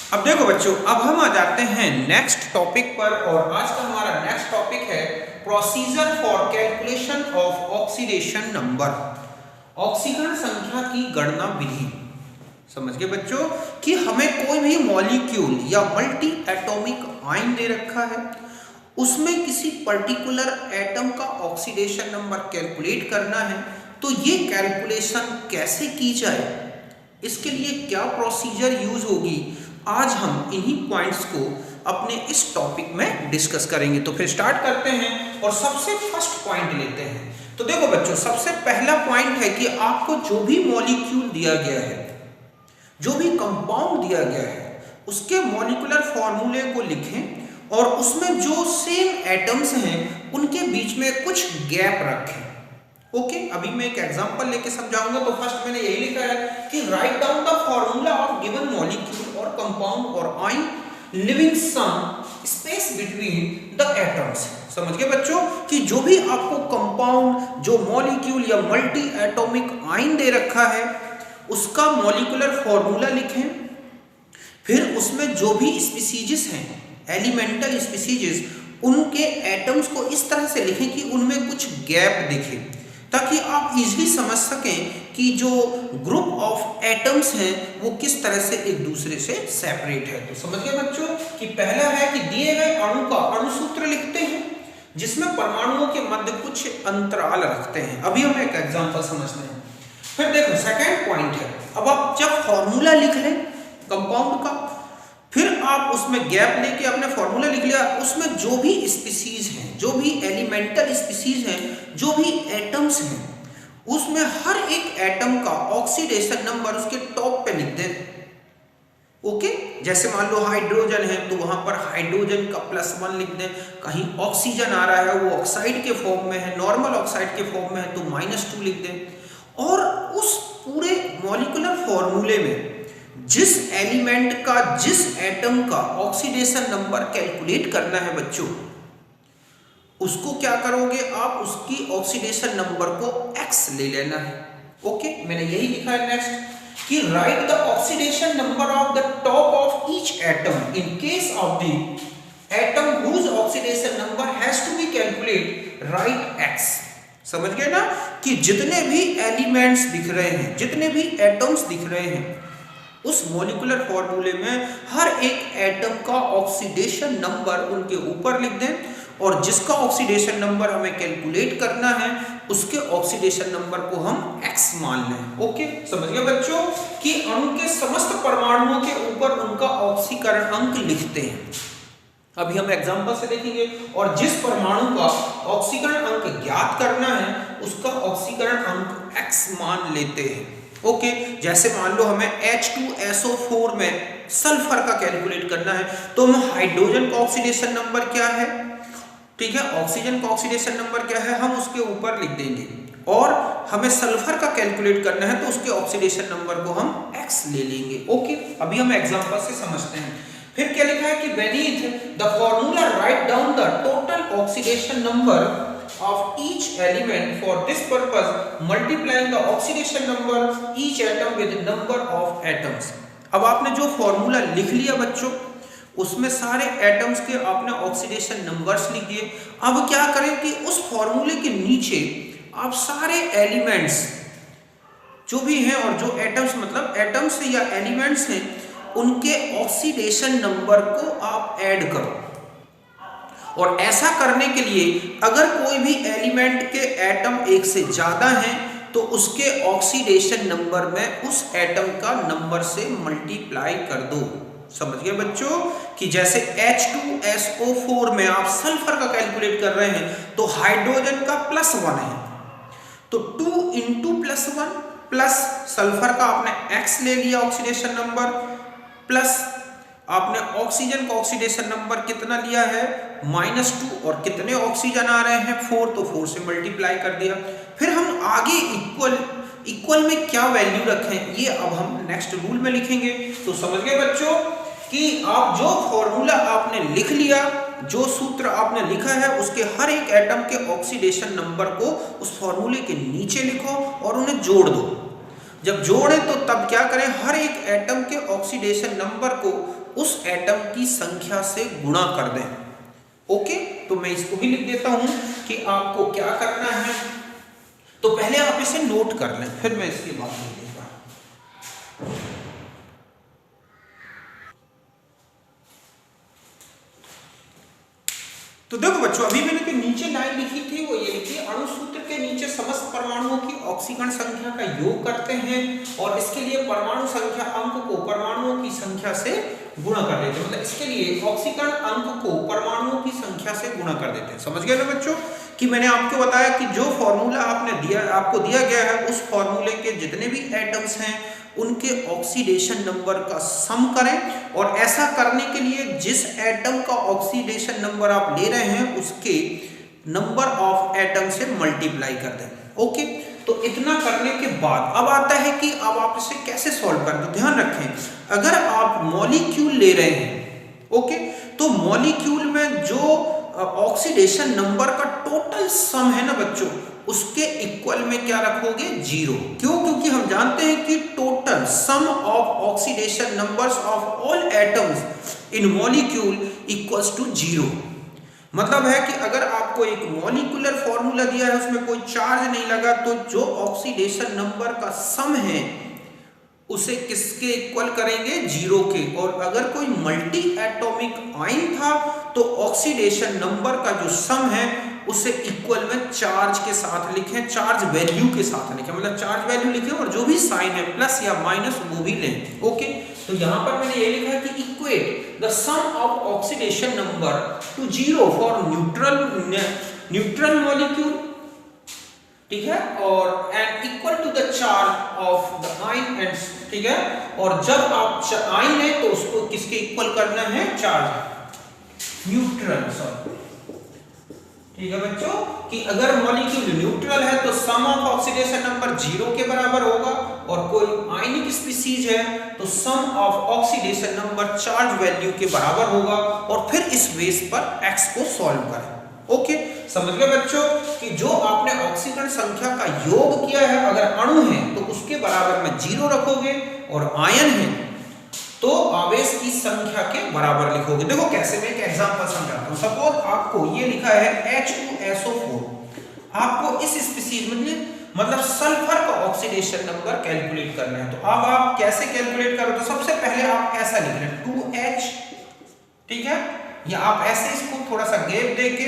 अब देखो बच्चों, अब हम आ जाते हैं नेक्स्ट टॉपिक पर और आज का हमारा नेक्स्ट टॉपिक है procedure for calculation of oxidation number. ऑक्सीकरण संख्या की गणना विधि। समझ गए बच्चों कि हमें कोई भी मॉलिक्यूल या मल्टी एटॉमिक आयन दे रखा है, उसमें किसी पर्टिकुलर एटम का ऑक्सीडेशन नंबर कैलकुलेट करना है, तो ये कैलकुलेशन कैसे की जाए, इसके लिए क्या प्रोसीजर यूज होगी, आज हम इन्हीं पॉइंट्स को अपने इस टॉपिक में डिस्कस करेंगे। तो फिर स्टार्ट करते हैं और सबसे फर्स्ट पॉइंट लेते हैं। तो देखो बच्चों, सबसे पहला पॉइंट है कि आपको जो भी मॉलिक्यूल दिया गया है, जो भी कंपाउंड दिया गया है, उसके मॉलिक्यूलर फॉर्मूले को लिखें और उसमें जो सेम एटम्स हैं उनके बीच में कुछ गैप रखें। ओके, अभी मैं एक एग्जांपल लेके समझाऊंगा। तो फर्स्ट मैंने यही लिखा है कि write down the formula of given molecule और कंपाउंड और ion living some space between the atoms. समझ गए बच्चों कि जो भी आपको कंपाउंड, जो मॉलिक्यूल या मल्टी एटॉमिक आयन दे रखा है, उसका मॉलिक्यूलर फॉर्मूला लिखें। फिर उसमें जो भी स्पीसीजेस हैं, एलिमेंटल स्पीसीजेस, उनके एटम्स को इस तरह से लिखें कि उनमें कुछ गैप दिखे, ताकि आप इजीली समझ सकें कि जो ग्रुप ऑफ एटम्स हैं वो किस तरह से एक दूसरे से सेपरेट है। तो समझ गए बच्चों कि पहला है कि दिए गए अणु का अणुसूत्र लिखते हैं, जिसमें परमाणुओं के मध्य कुछ अंतराल रखते हैं। अभी हम एक एग्जांपल समझते हैं। फिर देखो सेकंड पॉइंट है, अब आप जब फॉर्मूला लिख लें कंपाउंड का, फिर आप उसमें गैप लेके आपने फॉर्मूला लिख लिया, उसमें जो भी स्पीसीज हैं, जो भी एलिमेंटल स्पीसीज हैं, जो भी एटम्स हैं, उसमें हर एक एटम का ऑक्सीडेशन नंबर उसके टॉप पे लिख दें। ओके, जैसे मान लो हाइड्रोजन है तो वहां पर हाइड्रोजन का +1 लिख दें। कहीं ऑक्सीजन आ रहा है, वो ऑक्साइड के फॉर्म में है, नॉर्मल ऑक्साइड के फॉर्म में है, तो -2 लिख दें। और उस पूरे मॉलिक्यूलर फॉर्मूले में जिस एलिमेंट का, जिस एटम का ऑक्सीडेशन नंबर कैलकुलेट करना है बच्चों, उसको क्या करोगे आप, उसकी ऑक्सीडेशन नंबर को x ले लेना है। ओके, मैंने यही लिखा है नेक्स्ट कि write the oxidation number of the top of each atom in case of the atom whose oxidation number has to be calculate, right x। समझ गए ना कि जितने भी एलिमेंट्स दिख रहे हैं, जितने भी एटम्स दिख रहे हैं, उस मॉलिक्यूलर फॉर्मूले में हर एक एटम का ऑक्सीडेशन नंबर उनके ऊपर लिख दें, और जिसका ऑक्सीडेशन नंबर हमें कैलकुलेट करना है उसके ऑक्सीडेशन नंबर को हम x मान लें। ओके, समझ गए बच्चों कि अणु के समस्त परमाणुओं के ऊपर उनका ऑक्सीकरण अंक लिखते हैं। अभी हम एग्जांपल से देखेंगे, और जिस परमाणु का ऑक्सीकरण अंक ज्ञात करना है उसका ऑक्सीकरण अंक x मान लेते हैं। ओके, जैसे मान लो हमें H2SO4 में सल्फर का कैलकुलेट करना है, तो हम हाइड्रोजन का ऑक्सीडेशन नंबर क्या है, ठीक है, ऑक्सीजन का ऑक्सीडेशन नंबर क्या है, हम उसके ऊपर लिख देंगे। और हमें सल्फर का कैलकुलेट करना है तो उसके ऑक्सीडेशन नंबर को हम x ले लेंगे। ओके, अभी हम एग्जांपल से समझते हैं। फिर क्या लिखा है कि beneath the formula write down the total oxidation number of each element. For this purpose multiplying the oxidation number each atom with number of atoms. अब आपने जो फॉर्मूला लिख लिया बच्चों, उसमें सारे एटम्स के आपने ऑक्सीडेशन नंबर्स लिख दिए। अब क्या करें कि उस फॉर्मूले के नीचे आप सारे एलिमेंट्स जो भी हैं, और जो एटम्स मतलब एटम्स या एलिमेंट्स हैं, उनके ऑक्सीडेशन नंबर को आप ऐड करो। और ऐसा करने के लिए अगर कोई भी एलिमेंट के एटम एक से ज्यादा हैं तो उसके ऑक्सीडेशन नंबर में उस एटम का नंबर से मल्टीप्लाई कर दो। समझ गए बच्चों कि जैसे H2SO4 में आप सल्फर का कैलकुलेट कर रहे हैं तो हाइड्रोजन का +1 है, तो 2 × +1 प्लस सल्फर का आपने x ले लिया ऑक्सीडेशन नंबर, प्लस आपने ऑक्सीजन का ऑक्सीडेशन नंबर कितना लिया है, -2, और कितने ऑक्सीजन आ रहे हैं 4, तो 4 से मल्टीप्लाई कर दिया। फिर हम आगे इक्वल में क्या वैल्यू रखें ये अब हम नेक्स्ट रूल में लिखेंगे। तो समझ गए बच्चों कि आप जो फॉर्मूला आपने लिख लिया, जो सूत्र आपने लिखा है, उसके हर एक एटम के ऑक्सीडेशन नंबर को उस फॉर्मूले के नीचे लिखो और उन्हें जोड़ दो। जब जोड़ें तो तब क्या करें, हर एक एटम के ऑक्सीडेशन ऑक्सीडेशन नंबर को उस एटम की संख्या से गुणा कर दें। ओके, तो मैं इसको भी लिख देता हूं कि आपको क्या करना है। तो पहले आप इसे नोट कर लें, फिर मैं इसकी बात करूंगा। तो देखो बच्चों, अभी मैंने जो नीचे लाइन लिखी थी वो ये लिखी, अणु सूत्र के नीचे समस्त परमाणुओं की ऑक्सीकरण संख्या का योग करते हैं और इसके लिए परमाणु संख्या अंक को परमाणुओं की संख्या से गुणा कर देते हैं। मतलब इसके लिए ऑक्सीकरण अंक को परमाणुओं की संख्या से गुणा कर देते हैं। समझ गए ना बच्चों कि मैंने आपको बताया कि जो फॉर्मूला आपको दिया गया है उस फॉर्मूले के जितने भी एटम्स हैं उनके ऑक्सीडेशन नंबर का सम करें और ऐसा करने के लिए जिस एटम का ऑक्सीडेशन नंबर आप ले रहे हैं उसके नंबर ऑफ एटम से मल्टीप्लाई कर दें। ओके, तो इतना करने के बाद अब आता है कि अब आप इसे कैसे सॉल्व करें। तो ध्यान रखें, अगर आप मॉलिक्यूल ले रहे हैं, ओके, तो मॉलिक्यूल में जो ऑक्सीडेशन नंबर का टोटल सम है ना बच्चों, उसके इक्वल में क्या रखोगे? जीरो। क्यों? क्योंकि हम जानते हैं कि total sum of oxidation numbers of all atoms in molecule equals to zero. मतलब है कि अगर आपको एक मॉलिक्यूलर फॉर्मूला दिया है उसमें कोई चार्ज नहीं लगा, तो जो ऑक्सीडेशन नंबर का सम है उसे किसके इक्वल करेंगे? जीरो के। और अगर कोई मल्टी एटॉमिक आयन था तो ऑक्सीडेशन नंबर का जो सम है उसे इक्वल में चार्ज के साथ लिखें, चार्ज वैल्यू के साथ लिखें, मतलब चार्ज वैल्यू लिखें और जो भी साइन है प्लस या माइनस वो भी लें। ओके, तो यहां पर मैंने ये लिखा है कि equate the sum of oxidation number to zero for neutral molecule, ठीक है, और and equal to the charge of the ion and, ठीक है, और जब आप आयन है तो उसको किसके इक्वल करना है? चार्ज न्यूट्रल, सॉरी, ठीक है बच्चों, कि अगर मॉलिक्यूल न्यूट्रल है तो sum of oxidation number zero के बराबर होगा और कोई आयनिक स्पीसीज है तो sum of oxidation number charge value के बराबर होगा और फिर इस बेस पर एक्स को सॉल्व करें। ओके, समझ गए बच्चों कि जो आपने ऑक्सीकरण संख्या का योग किया है, अगर अणु है तो उसके बराबर में जीरो रखोगे और आयन है तो आवेश की संख्या के बराबर लिखोगे। देखो कैसे, मैं एक एग्जांपल समझाता हूं। सपोज आपको ये लिखा है H2SO4, आपको इस स्पीसीज मतलब सल्फर का ऑक्सीडेशन नंबर कैलकुलेट करना है। तो अब आप कैसे कैलकुलेट करो? तो सबसे पहले आप ऐसा लिख लें 2H, ठीक है, या आप ऐसे इसको थोड़ा सा गैप देके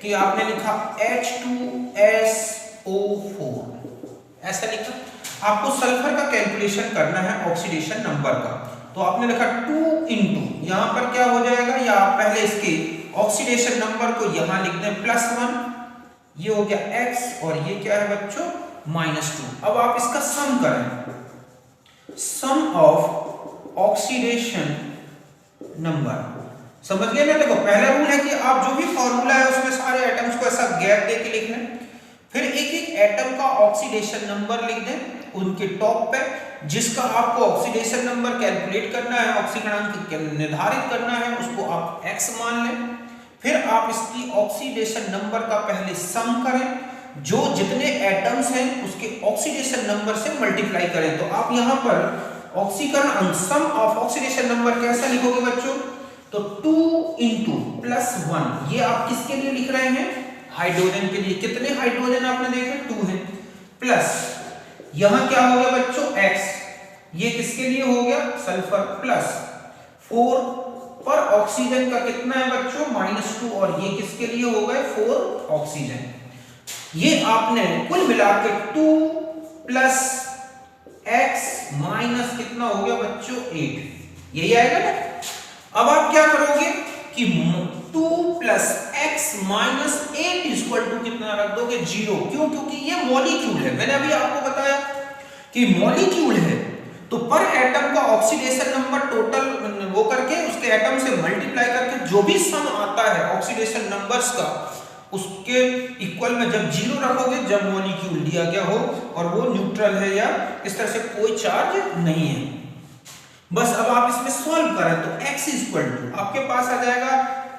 कि आपने लिखा H2SO4, ऐसा लिखा। आपको सल्फर का कैलकुलेशन करना है ऑक्सीडेशन नंबर का, तो आपने लिखा 2 इंटू, यहां पर क्या हो जाएगा, या आप पहले इसके ऑक्सीडेशन नंबर को यहां लिख दें +1, ये हो गया x, और ये क्या है बच्चों? -2। अब आप इसका सम करें, सम ऑफ ऑक्सीडेशन नंबर, समझ गए ना? देखो पहला रूल है कि आप जो भी फॉर्मूला है उसमें सारे एटम्स को ऐसा गैप देके लिख लें, फिर एक एक एटम का ऑक्सीडेशन नंबर लिख दें उनके टॉप पे, जिसका आपको ऑक्सीडेशन नंबर कैलकुलेट करना है, ऑक्सीकरणांक निर्धारित करना है, उसको आप x मान लें। फिर आप इसकी ऑक्सीडेशन नंबर का पहले सम करें, जो जितने एटम्स हैं उसके ऑक्सीडेशन नंबर से मल्टीप्लाई करें। तो आप यहां पर ऑक्सीकरण अंक, सम ऑफ ऑक्सीडेशन नंबर कैसा लिखोगे बच्चों? तो 2 इंटू +1, ये आप किसके लिए लिख रहे हैं? हाइड्रोजन के लिए। कितने हाइड्रोजन आपने देखे? 2 है, प्लस यहां क्या हो गया बच्चों? x, ये किसके लिए हो गया? सल्फर, प्लस 4 पर ऑक्सीजन का कितना है बच्चों? -2, और ये किसके लिए हो गए? 4 ऑक्सीजन। ये आपने कुल मिला के 2 प्लस x माइनस कितना हो गया बच्चों? 8, यही आएगा ना? अब आप क्या करोगे कि 2 plus x minus 8 equal to कितना रख दोगे? 0। क्यों? क्योंकि ये मॉलिक्यूल है। मैंने अभी आपको बताया कि मॉलिक्यूल है तो पर एटम का ऑक्सीडेशन नंबर टोटल वो करके उसके एटम से मल्टीप्लाई करके जो भी सम आता है ऑक्सीडेशन नंबर्स का, उसके इक्वल में जब 0 रखोगे जब मॉलिक्यूल दिया गया हो और वो न्यूट्रल है या इस तरह से कोई चार्ज नहीं है। बस अब आप इसमें सॉल्व करें तो x इक्वल टू आपके पास आ जाएगा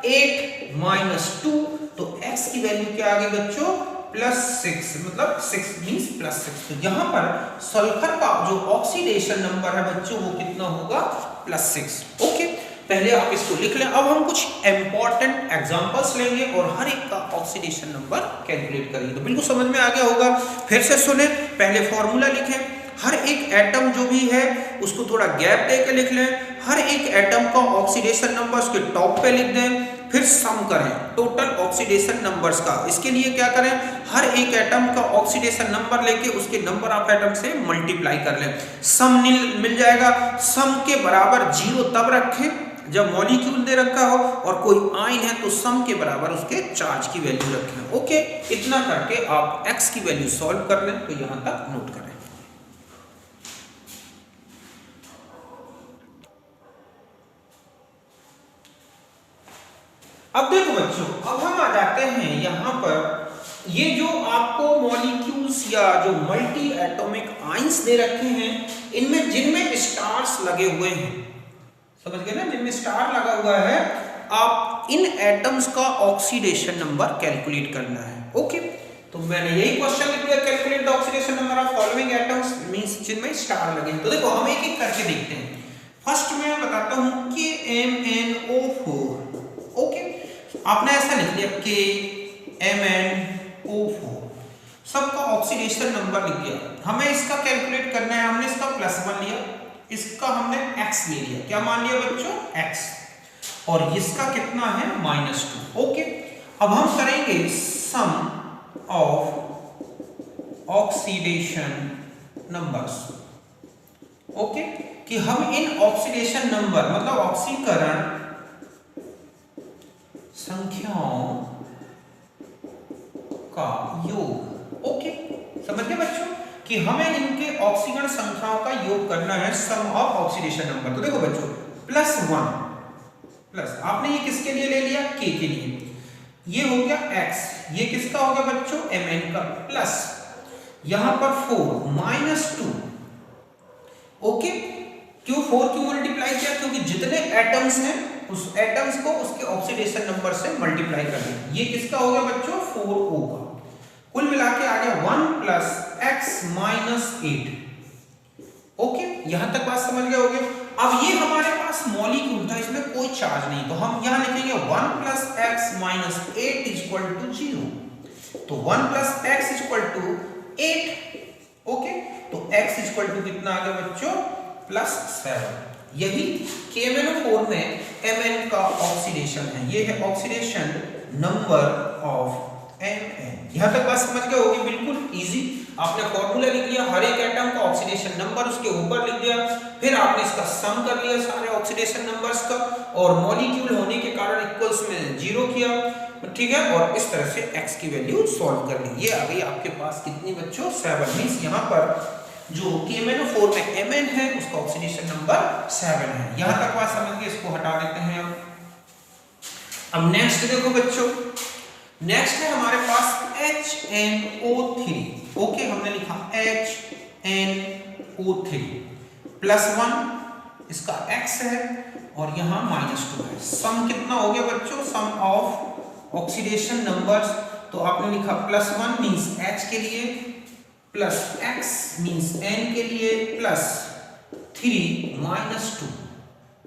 8 - 2, तो x की वैल्यू क्या आ गई बच्चों? +6 मतलब 6 मींस +6। तो यहाँ पर सल्फर का जो ऑक्सीडेशन नंबर है बच्चों वो कितना होगा +6। ओके, पहले आप इसको लिख लें। अब हम कुछ इंपॉर्टेंट एग्जांपल्स लेंगे और हर एक का ऑक्सीडेशन नंबर कैलकुलेट करेंगे। तो बिल्कुल समझ में आ गया होगा। फिर से सुने, पहले फॉर्मूला लिखें। हर एक एटम जो भी है उसको थोड़ा गैप दे के लिख लें। हर एक एटम का ऑक्सीडेशन नंबर उसके टॉप पे लिख दें। फिर सम करें टोटल ऑक्सीडेशन नंबर्स का। इसके लिए क्या करें, हर एक एटम का ऑक्सीडेशन नंबर लेके उसके नंबर ऑफ एटम से मल्टीप्लाई कर लें। सम मिल जाएगा। सम के बराबर 0 तब रखें जब मॉलिक्यूल दे रखा हो और कोई आयन है तो सम के बराबर उसके चार्ज की वैल्यू रखें। ओके, इतना करके आप x की वैल्यू सॉल्व कर लें। तो यहां तक नोट करें। अब देखो बच्चों, अब हम आ जाते हैं यहां पर। ये जो आपको मॉलिक्यूल्स या जो मल्टी एटॉमिक आयंस दे रखे हैं, इनमें जिनमें स्टार्स लगे हुए हैं, समझ गए ना, जिनमें स्टार लगा हुआ है, आप इन एटम्स का ऑक्सीडेशन नंबर कैलकुलेट करना है। ओके, तो मैंने यही क्वेश्चन लिख दिया, calculate the oxidation number of following atoms, means जिनमें स्टार लगे हैं। तो देखो हम एक एक करके देखते हैं। फर्स्ट मैं बताता हूं KMnO4। ओके, आपने ऐसा लिख लिया KMnO4, सबका ऑक्सीडेशन नंबर लिख दिया। हमें इसका कैलकुलेट करना है। हमने इसका +1 लिया, इसका हमने x ले लिया। क्या मान लिया बच्चों, x, और इसका कितना है -2। ओके, अब हम करेंगे सम ऑफ ऑक्सीडेशन नंबर्स। ओके, कि हम इन ऑक्सीडेशन नंबर मतलब ऑक्सीकरण संख्याओं का योग। ओके, समझ गए बच्चों कि हमें इनके ऑक्सीकरण संख्याओं का योग करना है, सम ऑफ ऑक्सीडेशन नंबर। तो देखो बच्चों, +1 प्लस आपने ये किसके लिए ले लिया, K के लिए, ये हो गया x, ये किसका हो गया बच्चों, Mn का, प्लस यहां पर 4 -2। ओके, क्यों 4 क्यों मल्टीप्लाई किया, क्योंकि जितने एटम्स हैं उस एटम्स को उसके ऑक्सीडेशन नंबर से मल्टीप्लाई कर दें। ये किसका हो गया बच्चों, 4O का। कुल मिला के आ गया 1 + x - 8। ओके, यहां तक बात समझ गए होगे। अब ये हमारे पास मॉलिक्यूल था, इसमें कोई चार्ज नहीं, तो हम यहां लिखेंगे 1 + x - 8 = 0। तो 1 + x = 8। ओके, तो x = कितना आ गया बच्चों, +7। यही KMnO4 में Mn का ऑक्सीडेशन है। ये है ऑक्सीडेशन नंबर ऑफ Mn। यहां तक बात समझ गए होगी, बिल्कुल इजी। आपने फॉर्मूला लिख लिया, हर एक एटम का ऑक्सीडेशन नंबर उसके ऊपर लिख दिया, फिर आपने इसका सम कर लिया सारे ऑक्सीडेशन नंबर्स का, और मॉलिक्यूल होने के कारण इक्वल्स में 0 किया, ठीक है, और इस तरह से x की वैल्यू सॉल्व कर ली। ये आ गई आपके पास कितनी बच्चों, 7। मींस यहां पर जो KMnO4 में Mn है उसका ऑक्सीडेशन नंबर 7 है। यहां तक बात समझ गए, इसको हटा देते हैं। अब नेक्स्ट देखो बच्चों, नेक्स्ट है हमारे पास HNO3। ओके, हमने लिखा HNO3 +1, इसका x है और यहां -2 है। सम कितना हो गया बच्चों, सम ऑफ ऑक्सीडेशन नंबर्स। तो आपने लिखा +1 मींस H के लिए, प्लस x मींस n के लिए, +3 -2।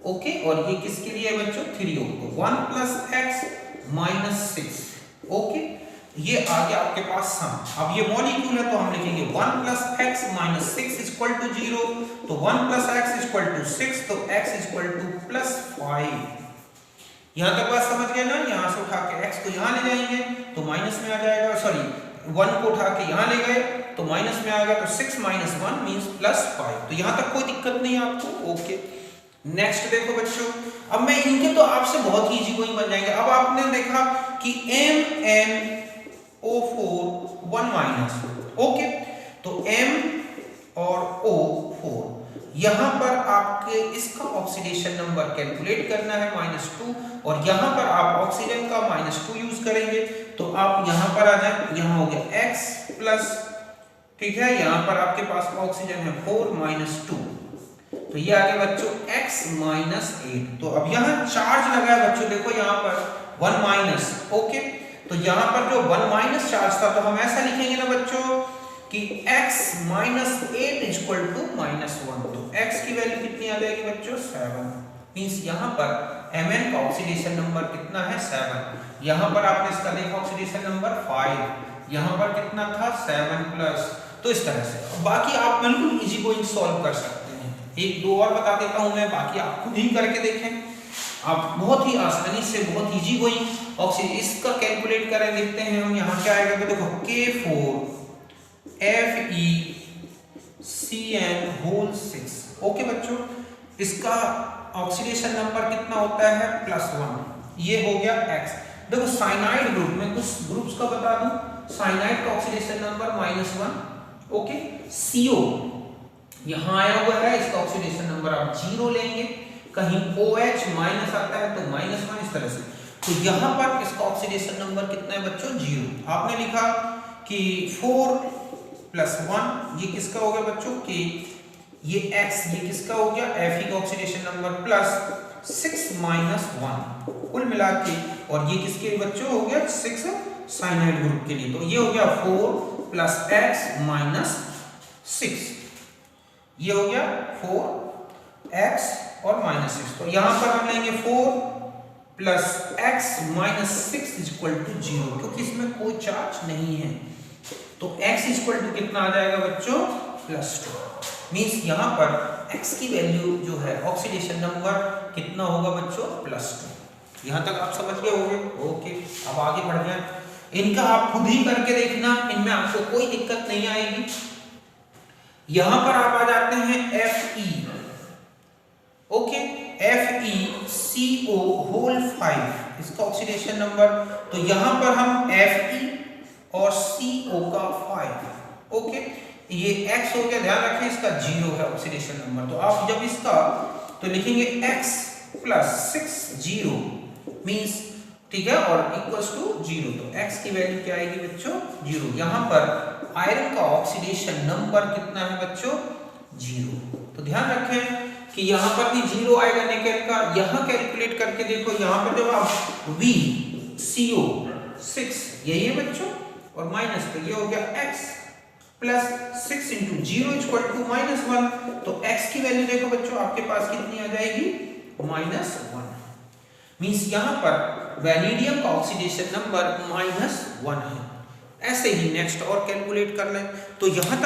ओके, और ये किसके लिए है बच्चों, 3 हो, 1 + x - 6। ओके, ये आ गया आपके पास सम। अब ये मॉलिक्यूल है तो हम लिखेंगे 1 + x - 6 = 0। तो 1 + x = 6, तो x = +5। यहां तक बात समझ गए ना। यहां से उठा के x को यहां ले जाएंगे तो माइनस में आ जाएगा, सॉरी 1 को उठा के यहां ले गए तो माइनस में आ गया, तो 6 - 1 मींस +5। तो यहां तक कोई दिक्कत नहीं है आपको। ओके, नेक्स्ट देखो बच्चों, अब मैं इनके तो आपसे बहुत ही इजी गोइंग बन जाएंगे। अब आपने देखा कि MnO4 1-। ओके, तो M और O4, यहां पर आपके इसका ऑक्सीडेशन नंबर कैलकुलेट करना है -2, और यहां पर आप ऑक्सीजन का -2 यूज करेंगे। तो आप यहां पर आ जाए, यहां हो गया x प्लस, ठीक है, यहां पर आपके पास ऑक्सीजन है 4 - 2, तो ये आ गया बच्चों x - 8। तो अब यहां चार्ज लगा है बच्चों, देखो यहां पर 1 -। ओके, तो यहाँ पर जो 1 माइनस चार्ज था तो हम ऐसा लिखेंगे ना बच्चों कि x माइनस 8 इक्वल टू -1। तो x की वैल्यू कितनी आ जाएगी बच्चों 7। मींस यहाँ पर Mn का ऑक्सीडेशन नंबर कितना है 7। यहाँ पर आपने इसका देखा ऑक्सीडेशन नंबर 5, यहाँ पर कितना था 7 प्लस। तो इस तरह से बाकी आप बिल्कुल इजी गोइंग सॉल्व कर सकते हैं। एक दो और बता देता हूँ मैं, बाकी आप खुद ही करके देखें। आप बहुत ही आसानी से बहुत इजी गोइंग ऑक्सीजन इसका कैलकुलेट करें। देखते हैं हम यहाँ क्या आएगा। देखो K4 FeCN होल 6। ओके बच्चों, इसका ऑक्सीडेशन नंबर कितना होता है +1। ये हो गया X। देखो साइनाइड ग्रुप में कुछ ग्रुप्स का बता दूं। साइनाइड का ऑक्सीडेशन नंबर -1। ओके, CO यहाँ आया हुआ है, इसका ऑक्सीडेशन नंबर आप 0 लेंगे। कहीं OH माइनस आता है तो -1, इस तरह से। तो यहाँ पर इसका ऑक्सीडेशन नंबर कितना है बच्चों 0। आपने लिखा कि 4 + 1 ये किसका हो गया बच्चों K, ये X ये किसका हो गया Fe का ऑक्सीडेशन नंबर प्लस 6 - 1 कुल मिला के, और ये किसके बच्चों हो गया 6 साइनाइड ग्रुप के लिए। तो ये हो गया 4 + x - 6, ये हो गया 4x और -6। तो यहाँ पर हम लेंगे 4 + x - 6 = 0, क्योंकि इसमें कोई चार्ज नहीं है। तो x = कितना आ जाएगा बच्चों +2। मींस यहाँ पर x की वैल्यू जो है ऑक्सीडेशन नंबर कितना होगा बच्चों +2। यहाँ तक आप समझ गए होंगे। ओके, अब आगे बढ़ जाएं। इनका आप खुद ही करके देखना, इनमें आपको कोई दिक्कत नहीं आएगी। यहाँ पर आप आ जाते हैं Fe। ओके, FeCO होल 5 इसका ऑक्सीडेशन नंबर। तो यहाँ पर हम Fe और CO का 5। ओके, ये x हो गया, ध्यान रखें इसका 0 है ऑक्सीडेशन नंबर। तो आप जब इसका तो लिखेंगे x + 6 0 मींस ठीक है, और = 0। तो x की वैल्यू क्या आएगी बच्चों 0। यहाँ पर आयरन का ऑक्सीडेशन नंबर कितना है बच्चों 0। तो ध्यान रखें कि यहाँ पर भी 0 आएगा निकल का। यहाँ कैलकुलेट करके देखो, यहाँ पर जब आप VCO 6 यही है बच्चों, और माइनस तो ये हो गया x + 6 × 0 = -1। तो x की वैल्यू देखो बच्चों आपके पास कितनी आ जाएगी -1। मींस यहाँ पर वैनेडियम का ऑक्सीडेशन नंबर -1 है। ऐसे ही नेक्स्ट और कैलकुलेट कर लें। तो यहाँ